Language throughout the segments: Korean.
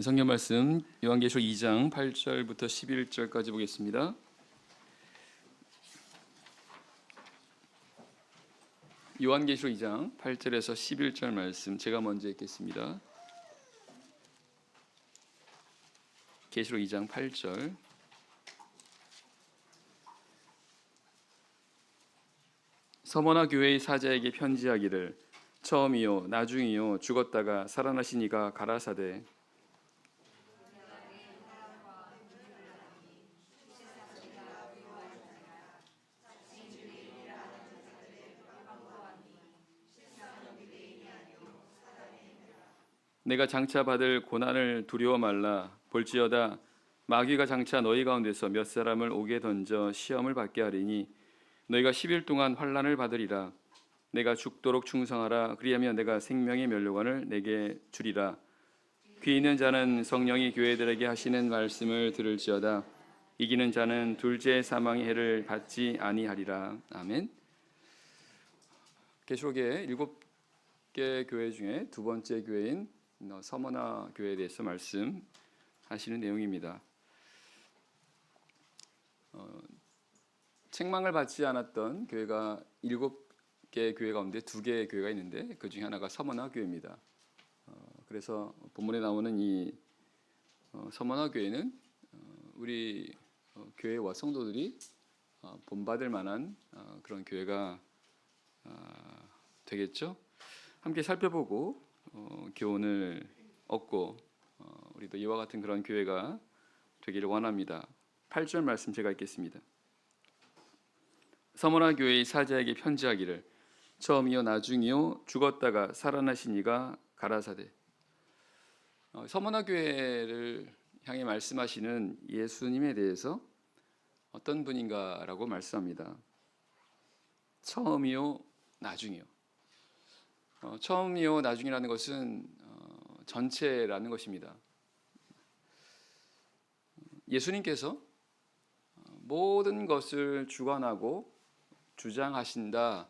성경 말씀 요한계시록 2장 8절부터 11절까지 보겠습니다. 요한계시록 2장 8절에서 11절 말씀 제가 먼저 읽겠습니다. 계시록 2장 8절. 서머나 교회의 사자에게 편지하기를 처음이요 나중이요 죽었다가 살아나신 이가 가라사대 내가 장차 받을 고난을 두려워 말라. 볼지어다 마귀가 장차 너희 가운데서 몇 사람을 옥에 던져 시험을 받게 하리니 너희가 10일 동안 환난을 받으리라. 내가 죽도록 충성하라. 그리하면 내가 생명의 면류관을 내게 주리라. 귀 있는 자는 성령이 교회들에게 하시는 말씀을 들을지어다. 이기는 자는 둘째 사망의 해를 받지 아니하리라. 아멘. 계시록의 7개 교회 중에 두 번째 교회인 서머나 교회에 대해서 말씀하시는 내용입니다. 책망을 받지 않았던 교회가 7개 교회 가운데 2개의 교회가 있는데 그 중에 하나가 서머나 교회입니다. 그래서 본문에 나오는 이 서머나 교회는 우리 교회와 성도들이 본받을 만한 그런 교회가 되겠죠. 함께 살펴보고 교훈을 얻고 우리도 이와 같은 그런 교회가 되기를 원합니다. 8절 말씀 제가 읽겠습니다. 서머나 교회의 사자에게 편지하기를 처음이요 나중이요 죽었다가 살아나신 이가 가라사대. 서머나 교회를 향해 말씀하시는 예수님에 대해서 어떤 분인가라고 말씀합니다. 처음이요 나중이요. 처음이요 나중이라는 것은 전체라는 것입니다. 예수님께서 모든 것을 주관하고 주장하신다라는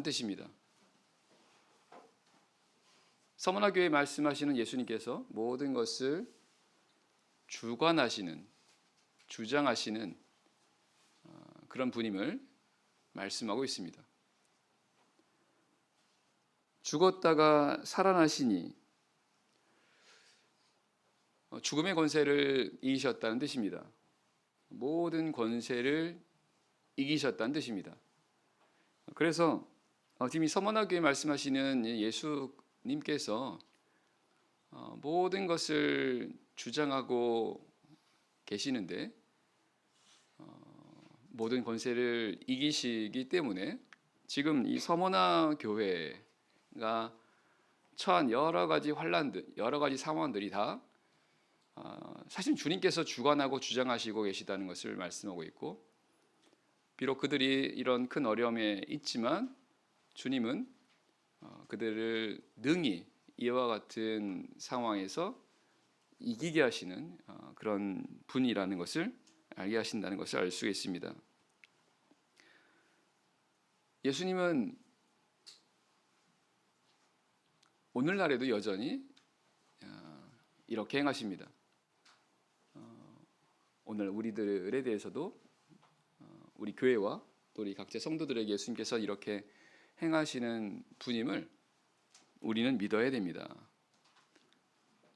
뜻입니다. 서머나 교회에 말씀하시는 예수님께서 모든 것을 주관하시는, 주장하시는 그런 분임을 말씀하고 있습니다. 죽었다가 살아나시니 죽음의 권세를 이기셨다는 뜻입니다. 모든 권세를 이기셨다는 뜻입니다. 그래서 지금 이 서머나 교회 말씀하시는 예수님께서 모든 것을 주장하고 계시는데 모든 권세를 이기시기 때문에 지금 이 서머나 교회가 처한 여러 가지 환난들, 여러 가지 상황들이 다 사실 주님께서 주관하고 주장하시고 계시다는 것을 말씀하고 있고, 비록 그들이 이런 큰 어려움에 있지만 주님은 그들을 능히 이와 같은 상황에서 이기게 하시는 그런 분이라는 것을 알게 하신다는 것을 알 수가 있습니다. 예수님은 오늘날에도 여전히 이렇게 행하십니다. 오늘 우리들에 대해서도 우리 교회와 또 우리 각자 성도들에게 예수님께서 이렇게 행하시는 분임을 우리는 믿어야 됩니다.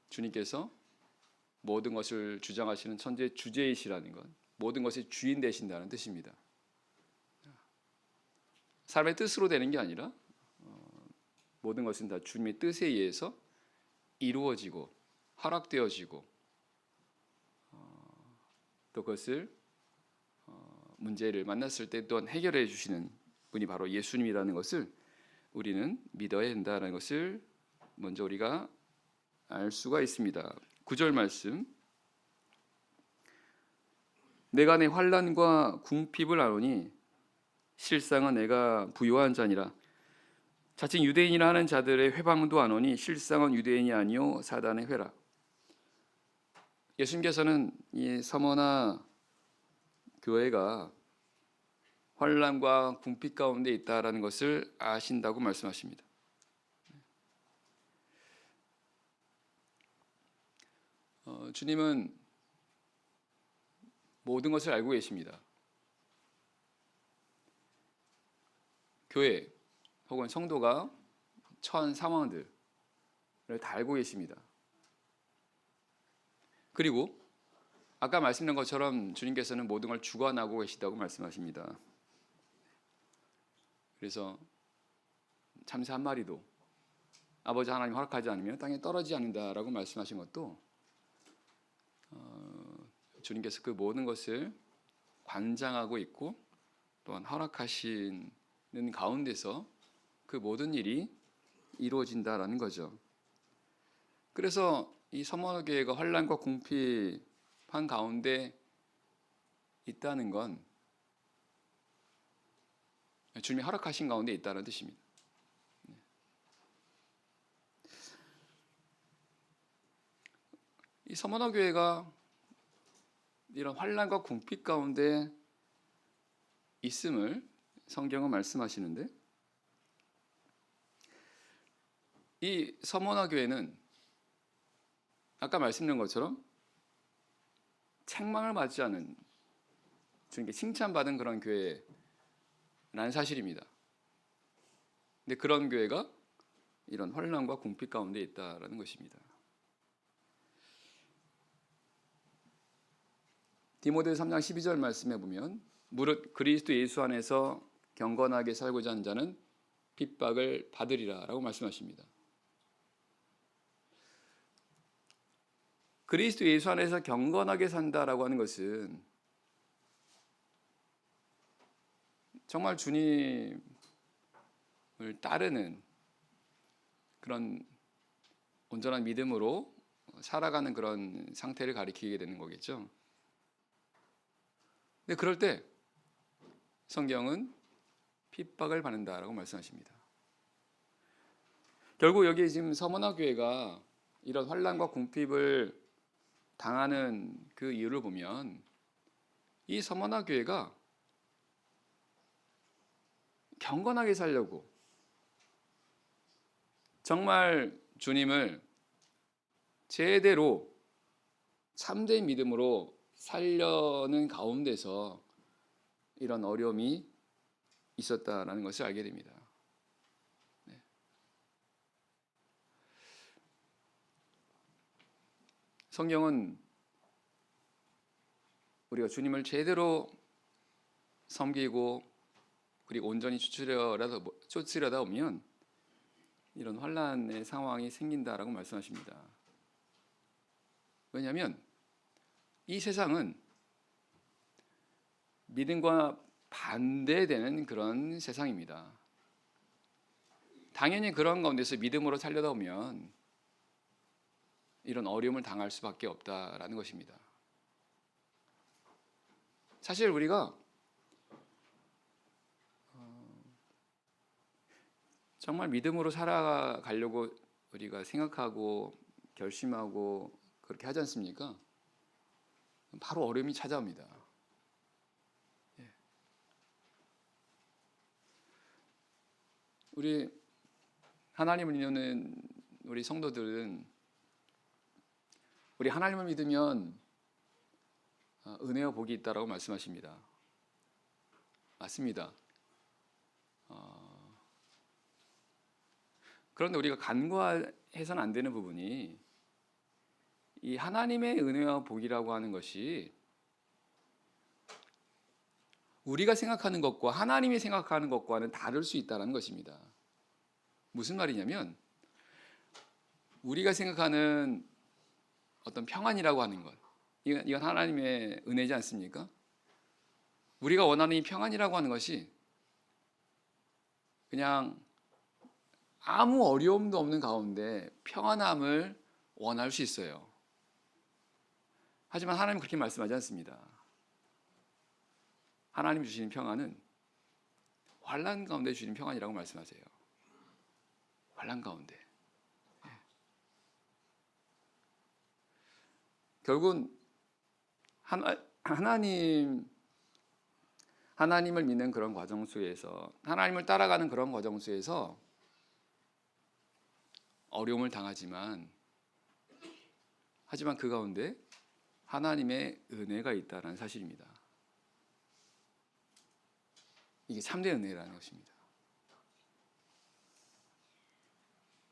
주님께서 모든 것을 주장하시는 천재 주제이시라는 것, 모든 것의 주인 되신다는 뜻입니다. 사람의 뜻으로 되는 게 아니라 모든 것은 다 주님의 뜻에 의해서 이루어지고 허락되어지고 또 그것을 문제를 만났을 때 또한 해결해 주시는 분이 바로 예수님이라는 것을 우리는 믿어야 된다는 것을 먼저 우리가 알 수가 있습니다. 9절 말씀. 내가 내 환난과 궁핍을 아노니 실상은 내가 부요한 자니라. 자칭 유대인이라 하는 자들의 회방도 아노니 실상은 유대인이 아니요 사단의 회라. 예수님께서는 이 서머나 교회가 환난과 궁핍 가운데 있다라는 것을 아신다고 말씀하십니다. 주님은 모든 것을 알고 계십니다. 교회 혹은 성도가 처한 상황들을 다 알고 계십니다. 그리고 아까 말씀드린 것처럼 주님께서는 모든 걸 주관하고 계시다고 말씀하십니다. 그래서 참새 한 마리도 아버지 하나님 허락하지 않으면 땅에 떨어지지 않는다라고 말씀하신 것도 주님께서 그 모든 것을 관장하고 있고 또한 허락하시는 가운데서 그 모든 일이 이루어진다라는 거죠. 그래서 이 서머너 교회가 환난과 궁핍한 가운데 있다는 건 주님이 허락하신 가운데 있다는 뜻입니다. 이 서머너 교회가 이런 환난과 궁핍 가운데 있음을 성경은 말씀하시는데, 이 서머너 교회는 아까 말씀드린 것처럼 책망을 받지 않은, 주님께 칭찬받은 그런 교회라는 사실입니다. 근데 그런 교회가 이런 환난과 궁핍 가운데 있다라는 것입니다. 디모데 3장 12절 말씀에 보면 무릇 그리스도 예수 안에서 경건하게 살고자 하는 자는 핍박을 받으리라 라고 말씀하십니다. 그리스도 예수 안에서 경건하게 산다라고 하는 것은 정말 주님을 따르는 그런 온전한 믿음으로 살아가는 그런 상태를 가리키게 되는 거겠죠. 근데 그럴 때 성경은 핍박을 받는다라고 말씀하십니다. 결국 여기 지금 서머너 교회가 이런 환난과 궁핍을 당하는 그 이유를 보면 이 서머너 교회가 경건하게 살려고 정말 주님을 제대로 참된 믿음으로 살려는 가운데서 이런 어려움이 있었다라는 것을 알게 됩니다. 네. 성경은 우리가 주님을 제대로 섬기고 그리고 온전히 쫓으려다 보면 이런 환난의 상황이 생긴다라고 말씀하십니다. 왜냐하면 이 세상은 믿음과 반대되는 그런 세상입니다. 당연히 그런 가운데서 믿음으로 살려다 보면 이런 어려움을 당할 수밖에 없다라는 것입니다. 사실 우리가 정말 믿음으로 살아가려고 우리가 생각하고 결심하고 그렇게 하지 않습니까? 바로 어려움이 찾아옵니다. 우리 하나님을 믿는 우리 성도들은 우리 하나님을 믿으면 은혜와 복이 있다라고 말씀하십니다. 맞습니다. 그런데 우리가 간과해서는 안 되는 부분이 이 하나님의 은혜와 복이라고 하는 것이 우리가 생각하는 것과 하나님이 생각하는 것과는 다를 수 있다는 것입니다. 무슨 말이냐면 우리가 생각하는 어떤 평안이라고 하는 것, 이건 하나님의 은혜지 않습니까? 우리가 원하는 이 평안이라고 하는 것이 그냥 아무 어려움도 없는 가운데 평안함을 원할 수 있어요. 하지만 하나님은 그렇게 말씀하지 않습니다. 하나님 주시는 평안은 환난 가운데 주시는 평안이라고 말씀하세요. 환난 가운데. 결국은 하나님을 믿는 그런 과정 속에서, 하나님을 따라가는 그런 과정 속에서 어려움을 당하지만 하지만 그 가운데 하나님의 은혜가 있다는 사실입니다. 이게 참된 은혜라는 것입니다.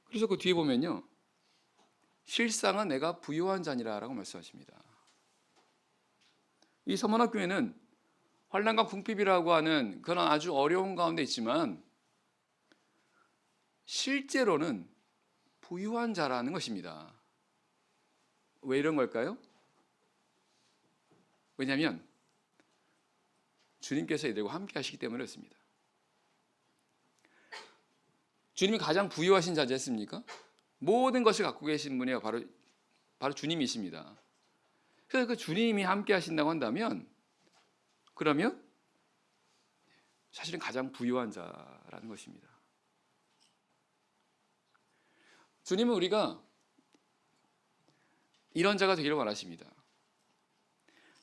그래서 그 뒤에 보면요, 실상은 내가 부요한 자니라라고 말씀하십니다. 이 서머나 교회는 환난과 궁핍이라고 하는 그런 아주 어려운 가운데 있지만 실제로는 부유한 자라는 것입니다. 왜 이런 걸까요? 왜냐하면 주님께서 이들과 함께 하시기 때문에 그렇습니다. 주님이 가장 부유하신 자지 않습니까? 모든 것을 갖고 계신 분이 바로 주님이십니다. 그래서 그 주님이 함께 하신다고 한다면 그러면 사실은 가장 부유한 자라는 것입니다. 주님은 우리가 이런 자가 되기를 원하십니다.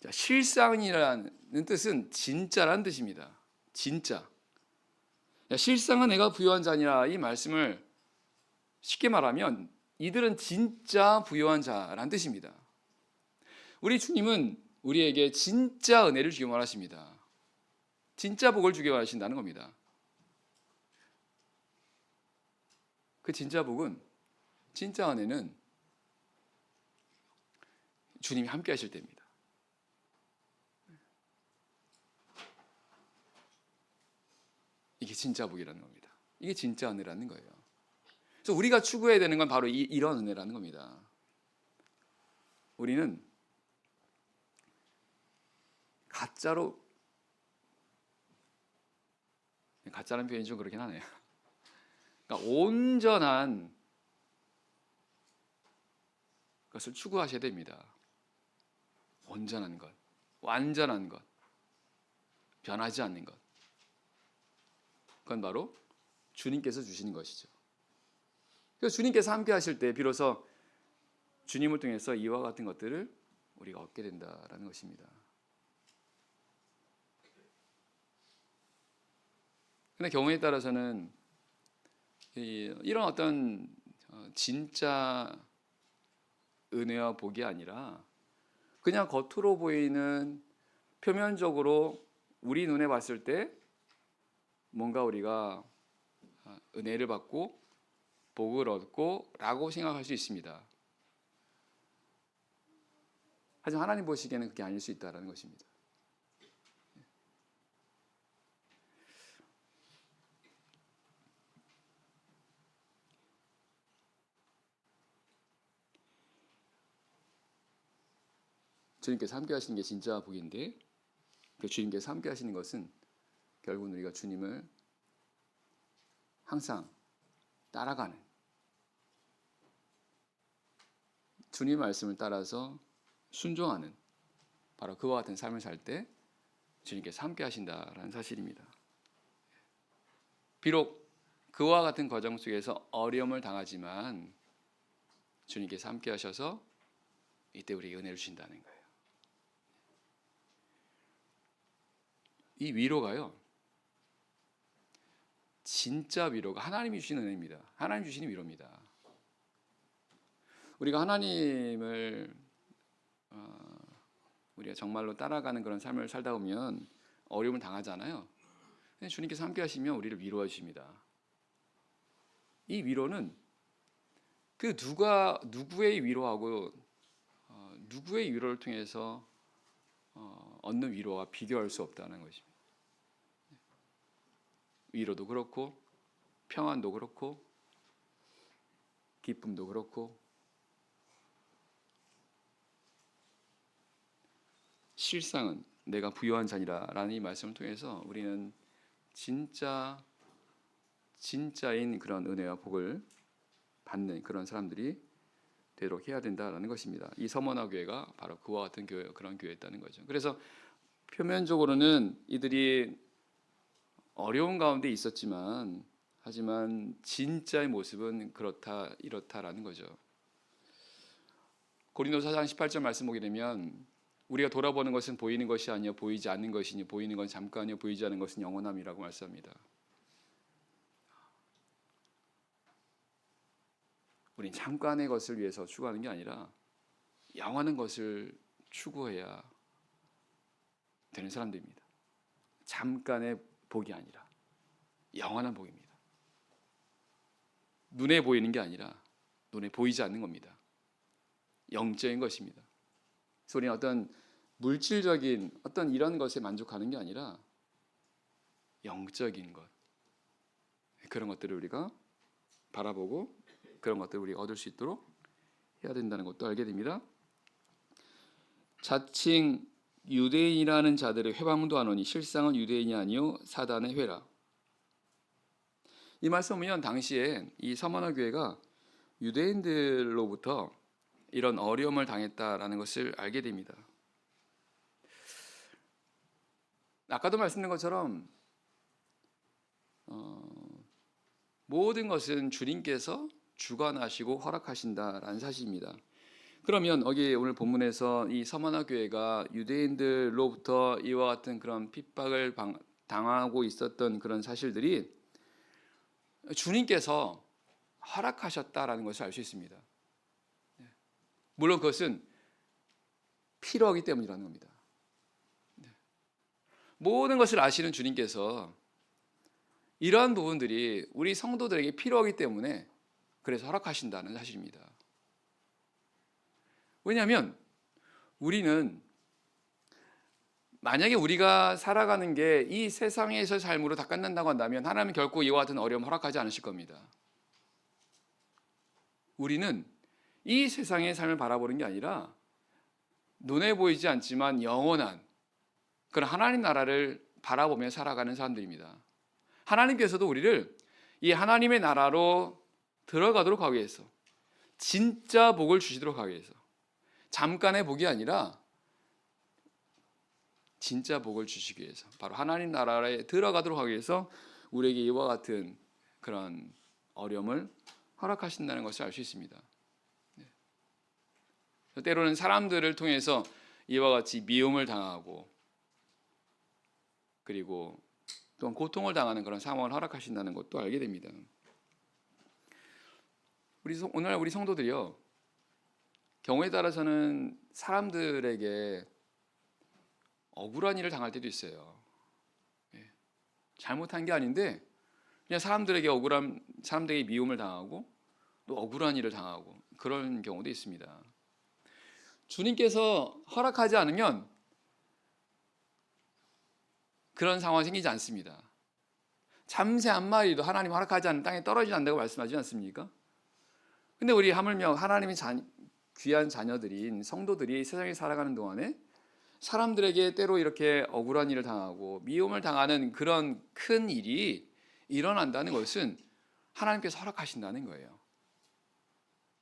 자, 실상이라는 뜻은 진짜라는 뜻입니다. 진짜. 실상은 내가 부유한 자니라 이 말씀을 쉽게 말하면 이들은 진짜 부유한 자라는 뜻입니다. 우리 주님은 우리에게 진짜 은혜를 주기 원하십니다. 진짜 복을 주기 원하신다는 겁니다. 그 진짜 복은, 진짜 은혜는 주님이 함께 하실 때입니다. 이게 진짜 복이라는 겁니다. 이게 진짜 은혜라는 거예요. 그래서 우리가 추구해야 되는 건 바로 이런 은혜라는 겁니다. 우리는 가짜라는 표현이 좀 그렇긴 하네요. 그러니까 온전한 것을 추구하셔야 됩니다. 온전한 것, 완전한 것, 변하지 않는 것. 그건 바로 주님께서 주시는 것이죠. 그래서 주님께서 함께 하실 때 비로소 주님을 통해서 이와 같은 것들을 우리가 얻게 된다라는 것입니다. 그런데 경우에 따라서는 이런 어떤 진짜 은혜와 복이 아니라 그냥 겉으로 보이는 표면적으로 우리 눈에 봤을 때 뭔가 우리가 은혜를 받고 복을 얻고 라고 생각할 수 있습니다. 하지만 하나님 보시기에는 그게 아닐 수 있다는 것입니다. 주님께서 함께 하시는 게 진짜 복인데 그 주님께서 함께 하시는 것은 결국은 우리가 주님을 항상 따라가는, 주님의 말씀을 따라서 순종하는, 바로 그와 같은 삶을 살 때 주님께서 함께 하신다라는 사실입니다. 비록 그와 같은 과정 속에서 어려움을 당하지만 주님께서 함께 하셔서 이때 우리에게 은혜를 주신다는 거예요. 이 위로가요, 진짜 위로가 하나님이 주시는 은혜입니다. 하나님 주시는 위로입니다. 우리가 하나님을 우리가 정말로 따라가는 그런 삶을 살다 보면 어려움을 당하잖아요. 근데 주님께서 함께 하시면 우리를 위로해 주십니다. 이 위로는 그 누구의 위로하고 누구의 위로를 통해서 얻는 위로와 비교할 수 없다는 것입니다. 위로도 그렇고 평안도 그렇고 기쁨도 그렇고 실상은 내가 부유한 자니라라는 이 말씀을 통해서 우리는 진짜인 그런 은혜와 복을 받는 그런 사람들이 되도록 해야 된다라는 것입니다. 이 서머나 교회가 바로 그와 같은 그런 교회였다는 거죠. 그래서 표면적으로는 이들이 어려운 가운데 있었지만 하지만 진짜의 모습은 이렇다라는 거죠. 고린도서 4장 18절 말씀 보게 되면 우리가 돌아보는 것은 보이는 것이 아니요 보이지 않는 것이니 보이는 건 잠깐이요 보이지 않는 것은 영원함이라고 말씀합니다. 우린 잠깐의 것을 위해서 추구하는 게 아니라 영원한 것을 추구해야 되는 사람들입니다. 잠깐의 복이 아니라 영원한 복입니다. 눈에 보이는 게 아니라 눈에 보이지 않는 겁니다. 영적인 것입니다. 그래서 우리는 어떤 물질적인 어떤 이런 것에 만족하는 게 아니라 영적인 것, 그런 것들을 우리가 바라보고 그런 것들을 우리가 얻을 수 있도록 해야 된다는 것도 알게 됩니다. 자칭 유대인이라는 자들의 회방도 하노니 실상은 유대인이 아니요 사단의 회라. 이 말씀 보면 당시에 이 서머나 교회가 유대인들로부터 이런 어려움을 당했다라는 것을 알게 됩니다. 아까도 말씀드린 것처럼 모든 것은 주님께서 주관하시고 허락하신다라는 사실입니다. 그러면 여기 오늘 본문에서 이 서머나 교회가 유대인들로부터 이와 같은 그런 핍박을 당하고 있었던 그런 사실들이 주님께서 허락하셨다라는 것을 알 수 있습니다. 물론 그것은 필요하기 때문이라는 겁니다. 모든 것을 아시는 주님께서 이러한 부분들이 우리 성도들에게 필요하기 때문에 그래서 허락하신다는 사실입니다. 왜냐하면 우리는 만약에 우리가 살아가는 게 이 세상에서 삶으로 다 끝난다고 한다면 하나님은 결코 이와 같은 어려움 허락하지 않으실 겁니다. 우리는 이 세상의 삶을 바라보는 게 아니라 눈에 보이지 않지만 영원한 그런 하나님 나라를 바라보며 살아가는 사람들입니다. 하나님께서도 우리를 이 하나님의 나라로 들어가도록 하기 위해서 진짜 복을 주시도록 하기 위해서 잠깐의 복이 아니라 진짜 복을 주시기 위해서 바로 하나님 나라에 들어가도록 하기 위해서 우리에게 이와 같은 그런 어려움을 허락하신다는 것을 알 수 있습니다. 때로는 사람들을 통해서 이와 같이 미움을 당하고 그리고 또한 고통을 당하는 그런 상황을 허락하신다는 것도 알게 됩니다. 오늘 우리 성도들이요, 경우에 따라서는 사람들에게 억울한 일을 당할 때도 있어요. 잘못한 게 아닌데 그냥 사람들에게 미움을 당하고 또 억울한 일을 당하고 그런 경우도 있습니다. 주님께서 허락하지 않으면 그런 상황이 생기지 않습니다. 참새 한 마리도 하나님 허락하지 않은 땅에 떨어지지 않는다고 말씀하지 않습니까? 근데 우리 하물며 하나님의 귀한 자녀들인 성도들이 세상에 살아가는 동안에 사람들에게 때로 이렇게 억울한 일을 당하고 미움을 당하는 그런 큰 일이 일어난다는 것은 하나님께서 허락하신다는 거예요.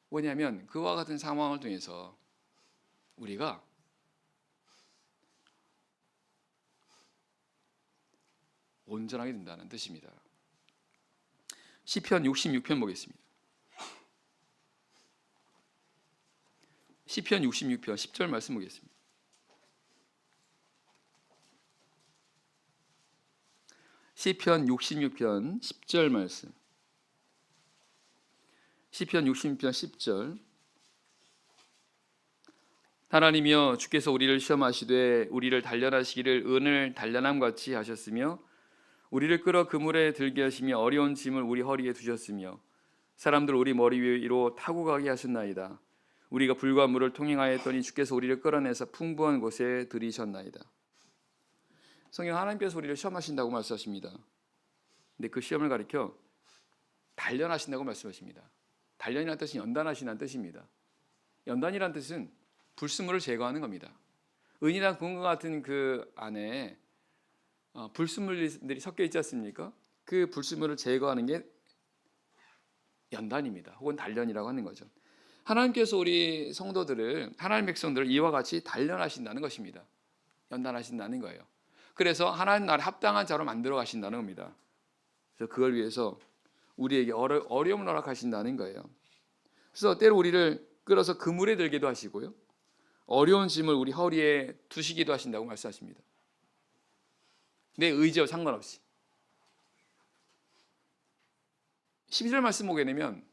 왜냐하면 그와 같은 상황을 통해서 우리가 온전하게 된다는 뜻입니다. 시편 66편 보겠습니다. 시편 66편 10절 말씀 보겠습니다. 시편 66편 10절 말씀. 시편 66편 10절. 하나님이여 주께서 우리를 시험하시되 우리를 단련하시기를 은을 단련함 같이 하셨으며 우리를 끌어 그물에 들게 하시며 어려운 짐을 우리 허리에 두셨으며 사람들 우리 머리 위로 타고 가게 하셨나이다. 우리가 불과 물을 통행하였더니 주께서 우리를 끌어내서 풍부한 곳에 들이셨나이다. 성경 하나님께서 우리를 시험하신다고 말씀하십니다. 근데 그 시험을 가리켜 단련하신다고 말씀하십니다. 단련이라는 뜻은 연단하신다는 뜻입니다. 연단이라는 뜻은 불순물을 제거하는 겁니다. 은이나 금과 같은 그 안에 불순물들이 섞여 있지 않습니까? 그 불순물을 제거하는 게 연단입니다. 혹은 단련이라고 하는 거죠. 하나님께서 우리 성도들을, 하나님 백성들을 이와 같이 단련하신다는 것입니다. 연단하신다는 거예요. 그래서 하나님 나라에 합당한 자로 만들어 가신다는 겁니다. 그래서 그걸 위해서 우리에게 어려움을 허락하신다는 거예요. 그래서 때로 우리를 끌어서 그물에 들기도 하시고요, 어려운 짐을 우리 허리에 두시기도 하신다고 말씀하십니다. 내 의지와 상관없이. 12절 말씀 보게 되면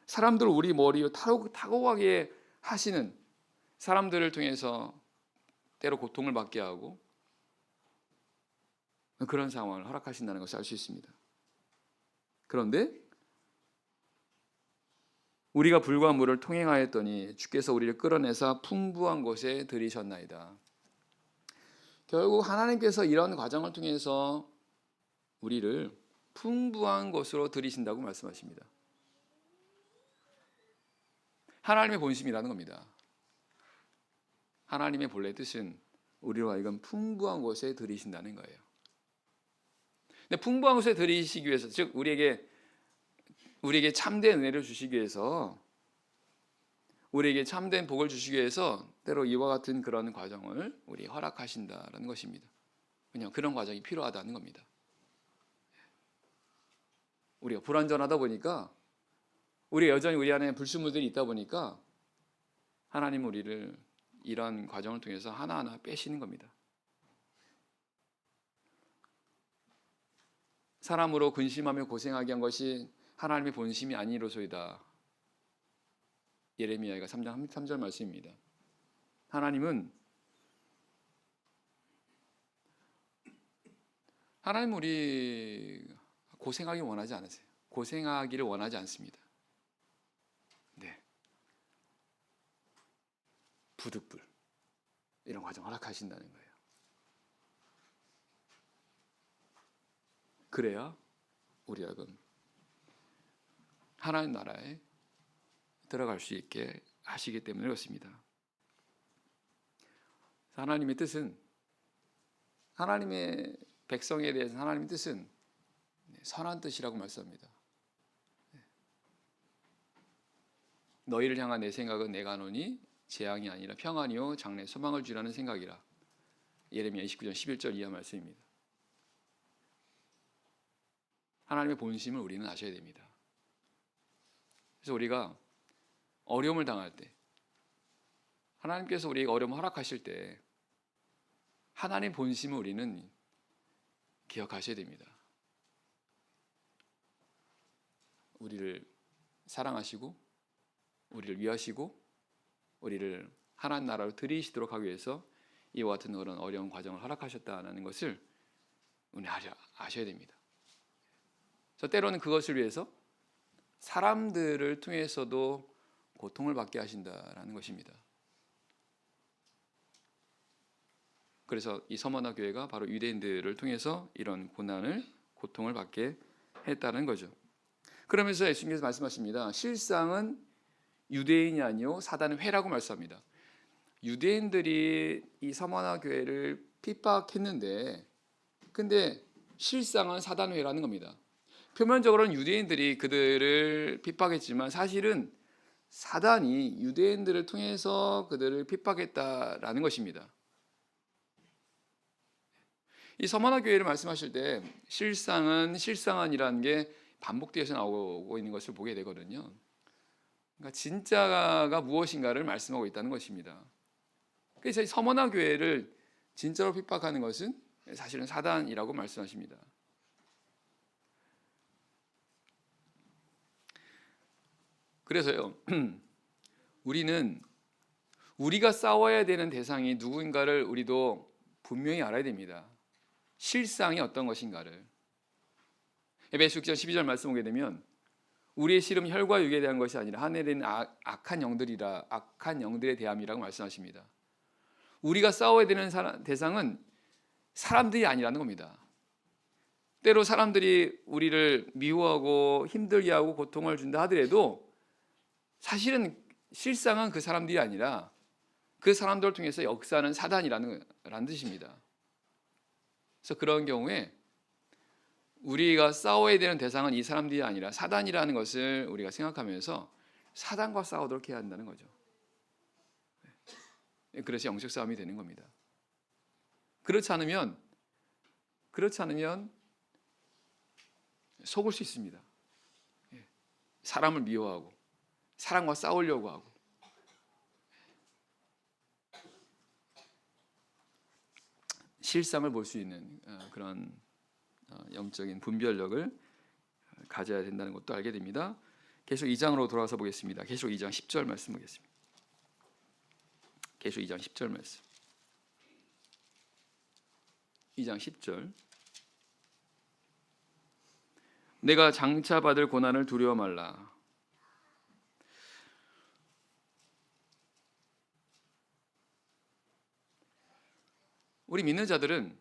사람들 우리 머리에 타고 가게 하시는 사람들을 통해서 때로 고통을 받게 하고 그런 상황을 허락하신다는 것을 알 수 있습니다. 그런데 우리가 불과 물을 통행하였더니 주께서 우리를 끌어내사 풍부한 곳에 들이셨나이다. 결국 하나님께서 이런 과정을 통해서 우리를 풍부한 곳으로 들이신다고 말씀하십니다. 하나님의 본심이라는 겁니다. 하나님의 본래 뜻은 우리로 하여금 풍부한 곳에 들이신다는 거예요. 근데 풍부한 곳에 들이시기 위해서, 즉 우리에게 참된 은혜를 주시기 위해서, 우리에게 참된 복을 주시기 위해서 때로 이와 같은 그런 과정을 우리 허락하신다는 것입니다. 그냥 그런 과정이 필요하다는 겁니다. 우리가 불완전하다 보니까, 우리가 여전히 우리 안에 불순물들이 있다 보니까 하나님은 우리를 이런 과정을 통해서 하나하나 빼시는 겁니다. 사람으로 근심하며 고생하게 한 것이 하나님의 본심이 아니로소이다. 예레미야가 3장 3절 말씀입니다. 하나님은 우리 고생하기 원하지 않으세요. 고생하기를 원하지 않습니다. 네, 부득불 이런 과정 허락하신다는 거예요. 그래야 우리 하여금 하나님 나라에 들어갈 수 있게 하시기 때문에 그렇습니다. 하나님의 뜻은, 하나님의 백성에 대해서 하나님의 뜻은 선한 뜻이라고 말씀합니다. 너희를 향한 내 생각은 내가 하노니 재앙이 아니라 평안이요 장래 소망을 주라는 생각이라. 예레미야 29장 11절 이하 말씀입니다. 하나님의 본심을 우리는 아셔야 됩니다. 그래서 우리가 어려움을 당할 때, 하나님께서 우리에게 어려움을 허락하실 때 하나님 본심을 우리는 기억하셔야 됩니다. 우리를 사랑하시고 우리를 위하시고 우리를 하나님 나라로 들이시도록 하기 위해서 이와 같은 그런 어려운 과정을 허락하셨다는 것을 우리 아셔야 됩니다. 그래서 때로는 그것을 위해서 사람들을 통해서도 고통을 받게 하신다라는 것입니다. 그래서 이 서머나 교회가 바로 유대인들을 통해서 이런 고통을 받게 했다는 거죠. 그러면서 예수님께서 말씀하십니다. 실상은 유대인이 아니요 사단의 회라고 말씀합니다. 유대인들이 이 서머나 교회를 핍박했는데, 근데 실상은 사단의 회라는 겁니다. 표면적으로는 유대인들이 그들을 핍박했지만 사실은 사단이 유대인들을 통해서 그들을 핍박했다라는 것입니다. 이 서머나 교회를 말씀하실 때 실상은이라는 게 반복되어서 나오고 있는 것을 보게 되거든요. 그러니까 진짜가 무엇인가를 말씀하고 있다는 것입니다. 그래서 서머나 교회를 진짜로 핍박하는 것은 사실은 사단이라고 말씀하십니다. 그래서요, 우리가 싸워야 되는 대상이 누구인가를 우리도 분명히 알아야 됩니다. 실상이 어떤 것인가를. 에베소 6장 12절 말씀 보게 되면 우리의 씨름은 혈과 육에 대한 것이 아니라 하늘에 있는 악한 영들에 대함이라고 말씀하십니다. 우리가 싸워야 되는 대상은 사람들이 아니라는 겁니다. 때로 사람들이 우리를 미워하고 힘들게 하고 고통을 준다 하더라도 사실은 실상은 그 사람들이 아니라 그 사람들을 통해서 역사하는 사단이라는 뜻입니다. 그래서 그런 경우에 우리가 싸워야 되는 대상은 이 사람들이 아니라 사단이라는 것을 우리가 생각하면서 사단과 싸우도록 해야 한다는 거죠. 그래서 영적 싸움이 되는 겁니다. 그렇지 않으면 속을 수 있습니다. 사람을 미워하고 사람과 싸우려고 하고. 실상을 볼 수 있는 그런 영적인 분별력을 가져야 된다는 것도 알게 됩니다. 계속 2장으로 돌아와서 보겠습니다. 계속 2장 10절 말씀 보겠습니다. 에베소 2장 10절 말씀. 2장 10절. 내가 장차 받을 고난을 두려워 말라. 우리 믿는 자들은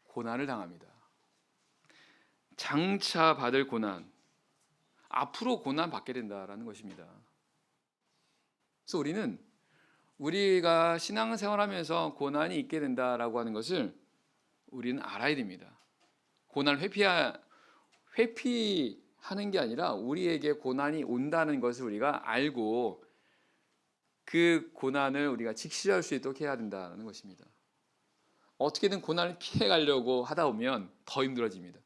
고난을 당합니다. 장차 받을 고난, 앞으로 고난 받게 된다라는 것입니다. 그래서 우리는 우리가 신앙생활하면서 고난이 있게 된다라고 하는 것을 우리는 알아야 됩니다. 고난을 회피하는 게 아니라 우리에게 고난이 온다는 것을 우리가 알고 그 고난을 우리가 직시할 수 있도록 해야 된다는 것입니다. 어떻게든 고난을 피해 가려고 하다 보면 더 힘들어집니다.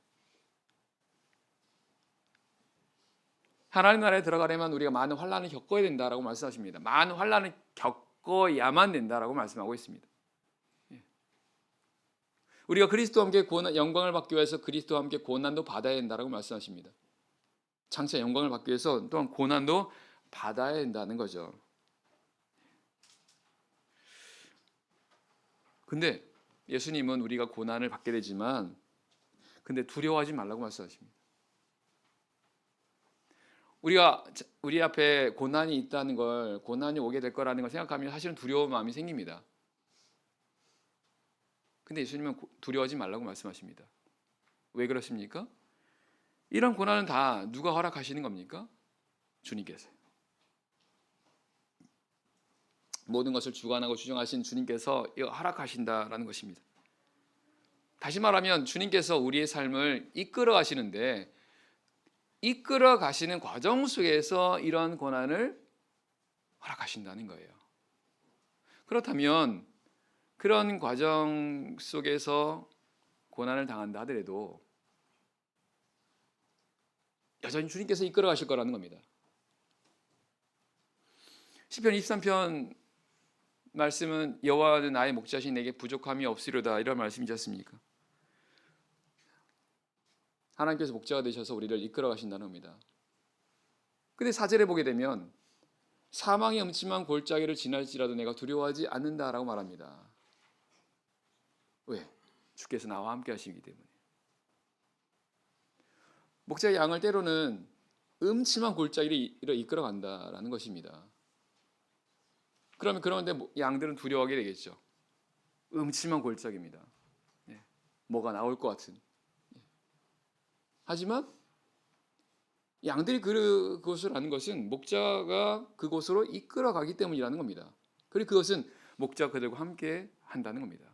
하나님 나라에 들어가려면 우리가 많은 환난을 겪어야 된다라고 말씀하십니다. 많은 환난을 겪어야만 된다라고 말씀하고 있습니다. 우리가 그리스도와 함께 영광을 받기 위해서 그리스도와 함께 고난도 받아야 된다라고 말씀하십니다. 장차 영광을 받기 위해서 또한 고난도 받아야 된다는 거죠. 근데 예수님은 우리가 고난을 받게 되지만 근데 두려워하지 말라고 말씀하십니다. 우리가 우리 앞에 고난이 있다는 걸, 고난이 오게 될 거라는 걸 생각하면 사실은 두려운 마음이 생깁니다. 근데 예수님은 두려워하지 말라고 말씀하십니다. 왜 그렇습니까? 이런 고난은 다 누가 허락하시는 겁니까? 주님께서. 모든 것을 주관하고 주정하신 주님께서 허락하신다라는 것입니다. 다시 말하면 주님께서 우리의 삶을 이끌어 가시는데 이끌어 가시는 과정 속에서 이런 고난을 허락하신다는 거예요. 그렇다면 그런 과정 속에서 고난을 당한다 하더라도 여전히 주님께서 이끌어 가실 거라는 겁니다. 시편 23편 말씀은 여호와는 나의 목자시니 내게 부족함이 없으리로다 이런 말씀이지 않습니까? 하나님께서 목자가 되셔서 우리를 이끌어 가신다는 겁니다. 근데 4절에 보게 되면 사망의 음침한 골짜기를 지날지라도 내가 두려워하지 않는다라고 말합니다. 왜? 주께서 나와 함께 하시기 때문에. 목자의 양을 때로는 음침한 골짜기를 이끌어 간다라는 것입니다. 그러면 그런데 양들은 두려워하게 되겠죠. 음침한 골짜기입니다. 뭐가 나올 것 같은. 하지만 양들이 그곳을 아는 것은 목자가 그곳으로 이끌어 가기 때문이라는 겁니다. 그리고 그것은 목자가 그들과 함께 한다는 겁니다.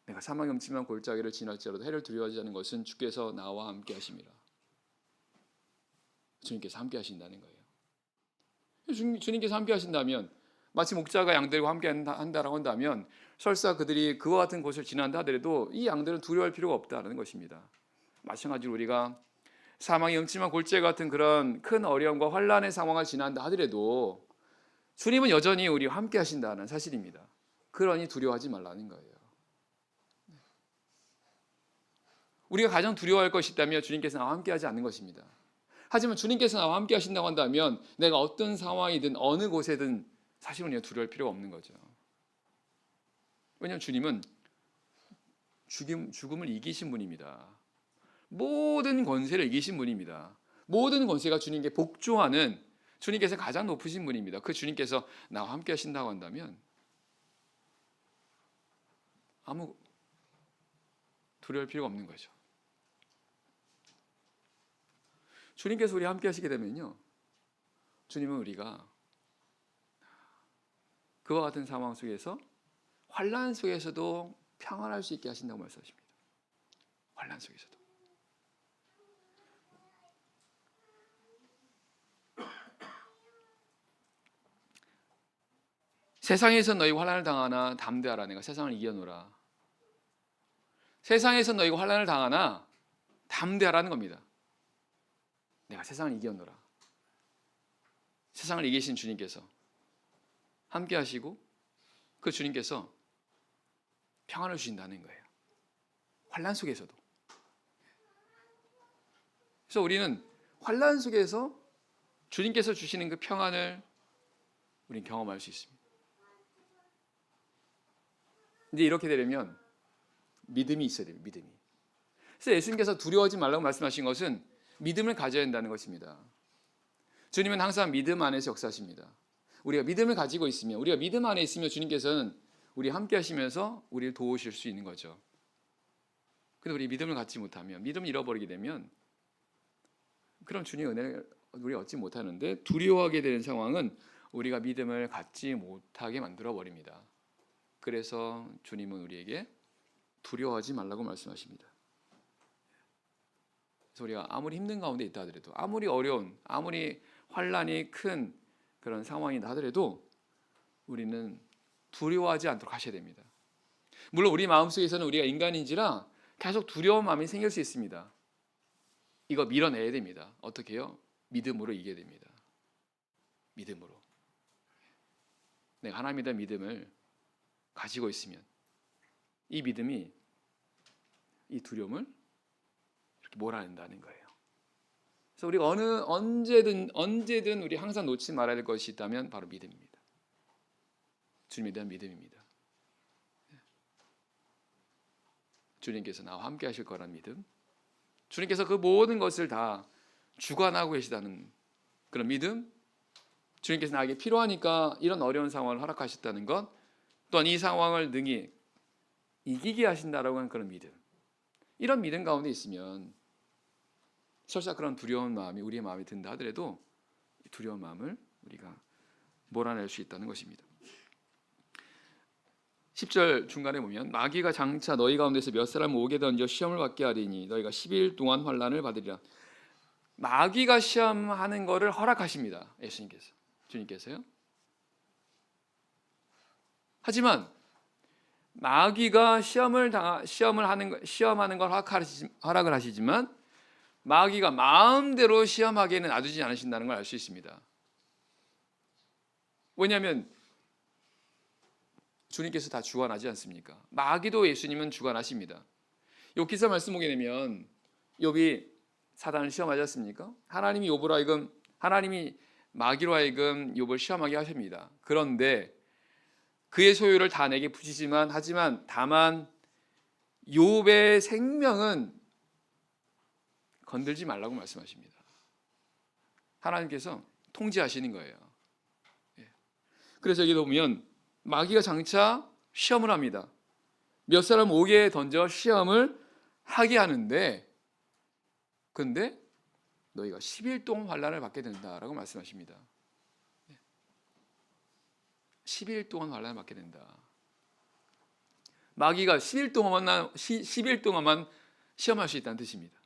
내가 사망의 음침한 골짜기를 지날지라도 해를 두려워하지 않는 것은 주께서 나와 함께 하십니다. 주님께서 함께 하신다는 거예요. 주님께서 함께 하신다면 마치 목자가 양들과 함께 한다라고 한다면 설사 그들이 그와 같은 곳을 지난다 하더라도 이 양들은 두려워할 필요가 없다는 것입니다. 마찬가지로 우리가 사망의 음침한 골짜기 같은 그런 큰 어려움과 환난의 상황을 지난다 하더라도 주님은 여전히 우리와 함께 하신다는 사실입니다. 그러니 두려워하지 말라는 거예요. 우리가 가장 두려워할 것이 있다면 주님께서 나와 함께 하지 않는 것입니다. 하지만 주님께서 나와 함께 하신다고 한다면 내가 어떤 상황이든 어느 곳에든 사실은 우리가 두려워할 필요가 없는 거죠. 왜냐하면 주님은 죽음을 이기신 분입니다. 모든 권세를 이기신 분입니다. 모든 권세가 주님께 복종하는 주님께서 가장 높으신 분입니다. 그 주님께서 나와 함께 하신다고 한다면 아무 두려울 필요가 없는 거죠. 주님께서 우리와 함께 하시게 되면요, 주님은 우리가 그와 같은 상황 속에서 환난 속에서도 평안할 수 있게 하신다고 말씀하십니다. 환난 속에서도. 세상에서 너희가 환난을 당하나 담대하라. 내가 세상을 이겨노라. 세상에서 너희가 환난을 당하나 담대하라는 겁니다. 내가 세상을 이겨노라. 세상을 이기신 주님께서 함께 하시고 그 주님께서 평안을 주신다는 거예요. 환난 속에서도. 그래서 우리는 환난 속에서 주님께서 주시는 그 평안을 우리는 경험할 수 있습니다. 이제 이렇게 되려면 믿음이 있어야 돼요. 믿음이. 그래서 예수님께서 두려워하지 말라고 말씀하신 것은 믿음을 가져야 한다는 것입니다. 주님은 항상 믿음 안에서 역사하십니다. 우리가 믿음을 가지고 있으면, 우리가 믿음 안에 있으면 주님께서는 우리 함께 하시면서 우리를 도우실 수 있는 거죠. 근데 우리 믿음을 갖지 못하면, 믿음을 잃어버리게 되면 그런 주님의 은혜를 우리가 얻지 못하는데, 두려워하게 되는 상황은 우리가 믿음을 갖지 못하게 만들어 버립니다. 그래서 주님은 우리에게 두려워하지 말라고 말씀하십니다. 그래서 우리가 아무리 힘든 가운데 있다 하더라도, 아무리 어려운, 아무리 환란이 큰 그런 상황이다 하더라도 우리는 두려워하지 않도록 하셔야 됩니다. 물론 우리 마음속에서는 우리가 인간인지라 계속 두려운 마음이 생길 수 있습니다. 이거 밀어내야 됩니다. 어떻게 해요? 믿음으로 이겨야 됩니다. 믿음으로. 내가 하나님에 대한 믿음을 가지고 있으면 이 믿음이 이 두려움을 이렇게 몰아낸다는 거예요. 그래서 우리가 언제든 우리 항상 놓치지 말아야 될 것이 있다면 바로 믿음입니다. 주님에 대한 믿음입니다. 주님께서 나와 함께 하실 거란 믿음, 주님께서 그 모든 것을 다 주관하고 계시다는 그런 믿음, 주님께서 나에게 필요하니까 이런 어려운 상황을 허락하셨다는 것, 또한 이 상황을 능히 이기게 하신다라고 하는 그런 믿음, 이런 믿음 가운데 있으면 설사 그런 두려운 마음이 우리의 마음에 든다 하더라도 두려운 마음을 우리가 몰아낼 수 있다는 것입니다. 10절 중간에 보면 마귀가 장차 너희 가운데서 몇 사람 오게 던져 시험을 받게 하리니 너희가 10일 동안 환난을 받으리라. 마귀가 시험하는 것을 허락하십니다. 예수님께서, 주님께서요. 하지만 마귀가 시험하는 걸 허락을 하시지만 마귀가 마음대로 시험하기에는 놔두지 않으신다는 걸 알 수 있습니다. 왜냐하면 주님께서 다 주관하지 않습니까? 마귀도 예수님은 주관하십니다. 욥기서 말씀 보게 되면 욥이 사단을 시험하지 않습니까? 하나님이 마귀로 하여금 욥을 시험하게 하십니다. 그런데 그의 소유를 다 내게 부치지만 다만 욥의 생명은 건들지 말라고 말씀하십니다. 하나님께서 통제하시는 거예요. 그래서 여기 보면 마귀가 장차 시험을 합니다. 몇 사람 오게 던져 시험을 하게 하는데, 근데 너희가 10일 동안 환난을 받게 된다라고 말씀하십니다. 10일 동안 환난을 받게 된다. 마귀가 10일 동안만 시험할 수 있다는 뜻입니다.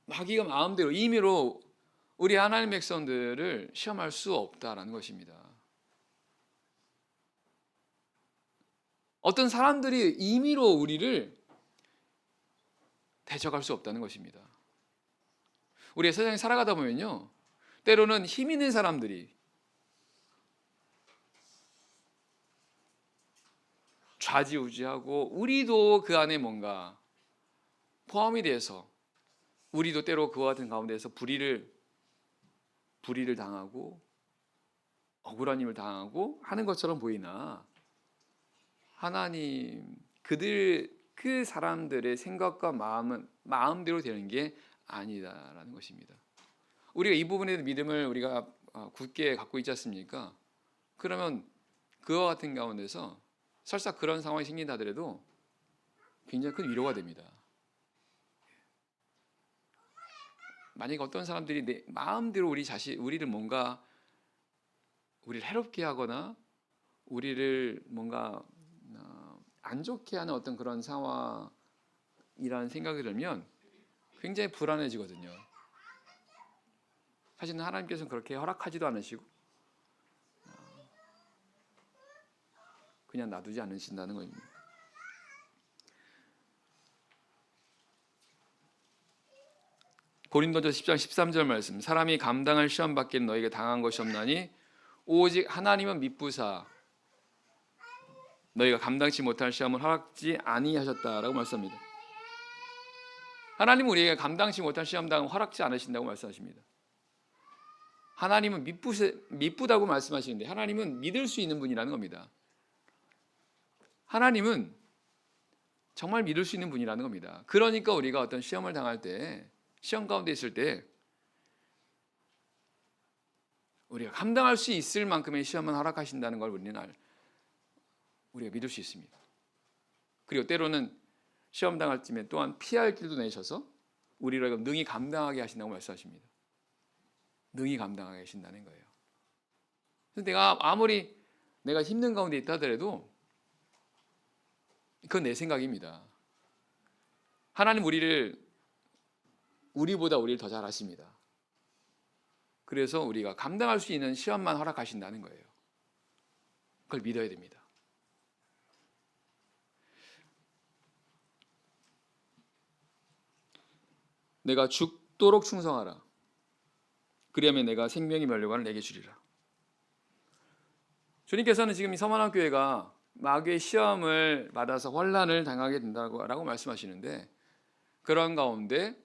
마귀가 마음대로 임의로 우리 하나님 백성들을 시험할 수 없다라는 것입니다. 어떤 사람들이 임의로 우리를 대적할 수 없다는 것입니다. 우리 세상에 살아가다 보면요, 때로는 힘 있는 사람들이 좌지우지하고 우리도 그 안에 뭔가 포함이 돼서 우리도 때로 그와 같은 가운데에서 불의를 당하고 억울한 일을 당하고 하는 것처럼 보이나 하나님 그 사람들의 생각과 마음은 마음대로 되는 게 아니다라는 것입니다. 우리가 이 부분에 믿음을 우리가 굳게 갖고 있지 않습니까? 그러면 그와 같은 가운데서 설사 그런 상황이 생긴다 하더라도 굉장히 큰 위로가 됩니다. 만약에 어떤 사람들이 내 마음대로 우리를 뭔가 우리를 해롭게 하거나 우리를 뭔가 안 좋게 하는 어떤 그런 상황이라는 생각이 들면 굉장히 불안해지거든요. 사실은 하나님께서는 그렇게 허락하지도 않으시고 그냥 놔두지 않으신다는 겁니다. 고린도전서 10장 13절 말씀, 사람이 감당할 시험 받기는 너에게 당한 것이 없나니 오직 하나님은 미쁘사 너희가 감당치 못할 시험을 허락지 아니하셨다라고 말씀합니다. 하나님은 우리에게 감당치 못한 시험당은 허락지 않으신다고 말씀하십니다. 하나님은 미쁘다고 말씀하시는데 하나님은 믿을 수 있는 분이라는 겁니다. 하나님은 정말 믿을 수 있는 분이라는 겁니다. 그러니까 우리가 어떤 시험을 당할 때, 시험 가운데 있을 때 우리가 감당할 수 있을 만큼의 시험은 허락하신다는 걸 우리가 믿을 수 있습니다. 그리고 때로는 시험 당할 쯤에 또한 피할 길도 내셔서 우리를 능히 감당하게 하신다고 말씀하십니다. 능히 감당하게 하신다는 거예요. 그래서 내가 힘든 가운데 있다 하더라도 그건 내 생각입니다. 하나님 우리보다 우리를 더 잘 아십니다. 그래서 우리가 감당할 수 있는 시험만 허락하신다는 거예요. 그걸 믿어야 됩니다. 내가 죽도록 충성하라. 그리하면 내가 생명의 면류관을 내게 주리라. 주님께서는 지금 이 서머나교회가 마귀의 시험을 받아서 환난을 당하게 된다고 말씀하시는데 그런 가운데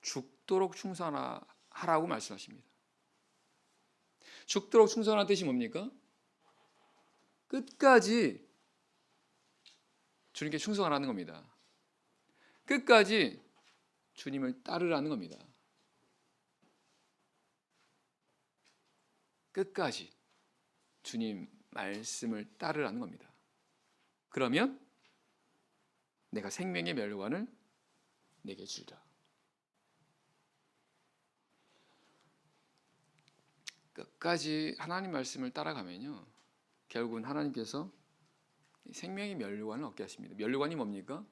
죽도록 충성하라고 말씀하십니다. 죽도록 충성하는 뜻이 뭡니까? 끝까지 주님께 충성하라는 겁니다. 끝까지 주님을 따르라는 겁니다. 끝까지 주님 말씀을 따르라는 겁니다. 그러면 내가 생명의 면류관을 내게 주리라. 끝까지 하나님 말씀을 따라가면요, 결국은 하나님께서 생명의 면류관을 얻게 하십니다. 면류관이 뭡니까?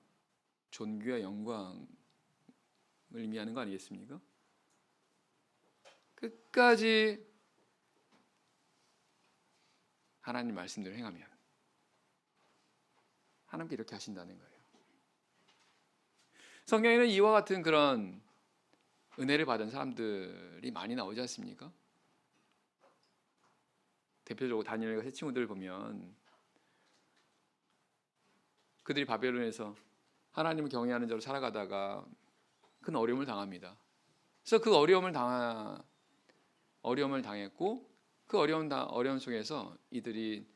존귀와 영광을 의미하는 거 아니겠습니까? 끝까지 하나님 말씀대로 행하면 하나님께 이렇게 하신다는 거예요. 성경에는 이와 같은 그런 은혜를 받은 사람들이 많이 나오지 않습니까? 대표적으로 다니엘과 새 친구들을 보면 그들이 바벨론에서 하나님을 경외하는 자로 살아가다가 큰 어려움을 당합니다. 그래서 그 어려움을 당했고 그 어려움 속에서 이들이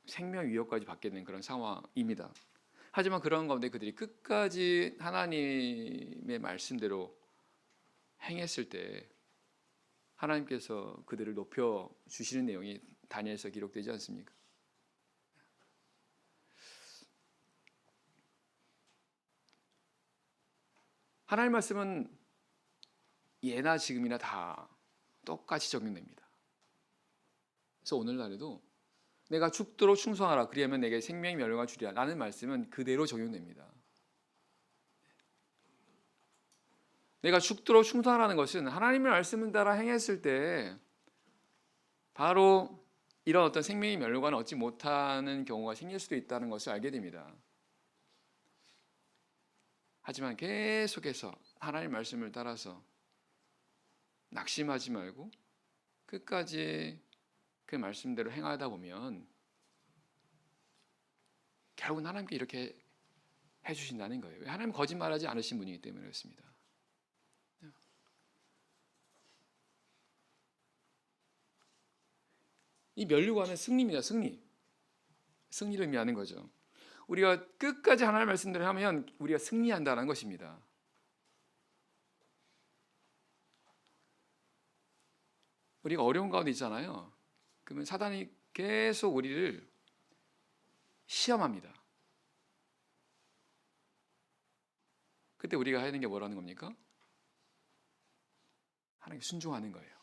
생명 위협까지 받게 된 그런 상황입니다. 하지만 그런 가운데 그들이 끝까지 하나님의 말씀대로 행했을 때 하나님께서 그들을 높여 주시는 내용이 다니엘서 기록되지 않습니까? 하나님 말씀은 예나 지금이나 다 똑같이 적용됩니다. 그래서 오늘날에도 내가 죽도록 충성하라 그리하면 내게 생명의 면류관을 주리라 라는 말씀은 그대로 적용됩니다. 내가 죽도록 충성하라는 것은 하나님의 말씀을 따라 행했을 때 바로 이런 어떤 생명의 면류관을 얻지 못하는 경우가 생길 수도 있다는 것을 알게 됩니다. 하지만 계속해서 하나님의 말씀을 따라서 낙심하지 말고 끝까지 그 말씀대로 행하다 보면 결국은 하나님께 이렇게 해주신다는 거예요. 하나님 거짓말하지 않으신 분이기 때문에 그렇습니다. 이 면류관은 승리입니다. 승리를 의미하는 거죠. 우리가 끝까지 하나님의 말씀대로 하면 우리가 승리한다는 것입니다. 우리가 어려운 가운데 있잖아요. 그러면 사단이 계속 우리를 시험합니다. 그때 우리가 해야 되는 게 뭐라는 겁니까? 하나님께 순종하는 거예요.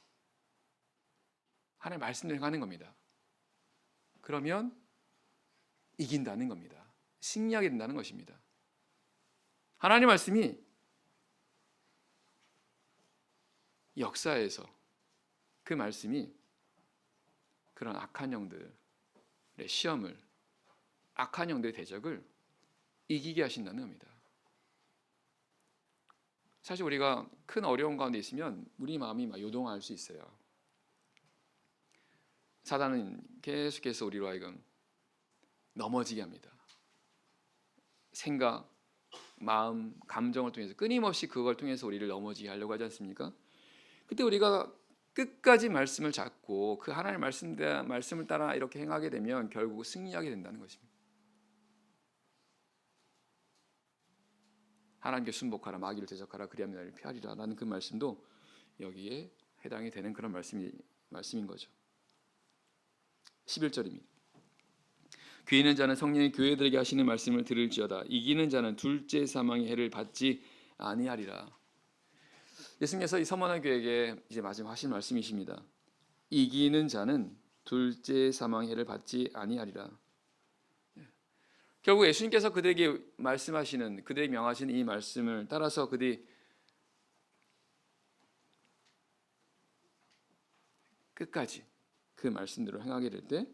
하나님의 말씀대로 하는 겁니다. 그러면 이긴다는 겁니다. 승리하게 된다는 것입니다. 하나님의 말씀이 역사에서 그 말씀이 그런 악한 영들의 시험을, 악한 영들의 대적을 이기게 하신다는 겁니다. 사실 우리가 큰 어려움 가운데 있으면 우리 마음이 막 요동할 수 있어요. 사단은 계속해서 우리로 하여금 넘어지게 합니다. 생각, 마음, 감정을 통해서 끊임없이 그걸 통해서 우리를 넘어지게 하려고 하지 않습니까? 그때 우리가 끝까지 말씀을 잡고 그 하나님의 말씀을 따라 이렇게 행하게 되면 결국 승리하게 된다는 것입니다. 하나님께 순복하라, 마귀를 대적하라, 그리하면 나를 피하리라 라는 그 말씀도 여기에 해당이 되는 그런 말씀인 거죠. 11절입니다. 귀 있는 자는 성령이 교회들에게 하시는 말씀을 들을지어다. 이기는 자는 둘째 사망의 해를 받지 아니하리라. 예수님께서 이 서머나 교회에게 이제 마지막 하신 말씀이십니다. 이기는 자는 둘째 사망의 해를 받지 아니하리라. 결국 예수님께서 그들에게 말씀하시는, 그들에게 명하시는 이 말씀을 따라서 그들이 끝까지 그 말씀대로 행하게 될 때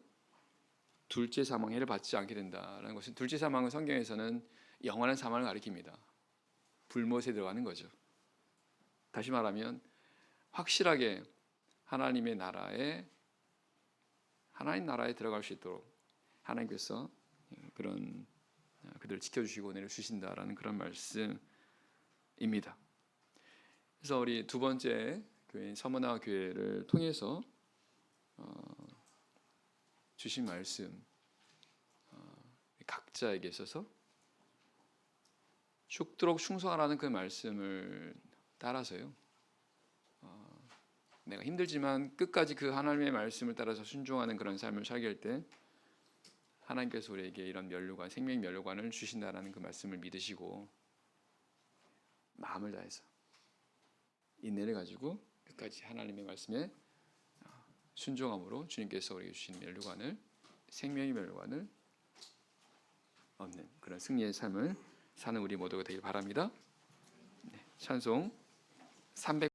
둘째 사망의 해를 받지 않게 된다라는 것은, 둘째 사망은 성경에서는 영원한 사망을 가리킵니다. 불못에 들어가는 거죠. 다시 말하면 확실하게 하나님 나라에 들어갈 수 있도록 하나님께서 그런 그들을 지켜주시고 내려주신다라는 그런 말씀입니다. 그래서 우리 두 번째 교회인 서머나 교회를 통해서 주신 말씀, 각자에게 있어서 죽도록 충성하라는 그 말씀을 따라서요, 내가 힘들지만 끝까지 그 하나님의 말씀을 따라서 순종하는 그런 삶을 살게 할 때 하나님께서 우리에게 이런 면류관, 생명의 면류관을 주신다라는 그 말씀을 믿으시고 마음을 다해서 인내를 가지고 끝까지 하나님의 말씀에 순종함으로 주님께서 우리에게 주신 면류관을, 생명의 면류관을 얻는 그런 승리의 삶을 사는 우리 모두가 되길 바랍니다. 찬송 300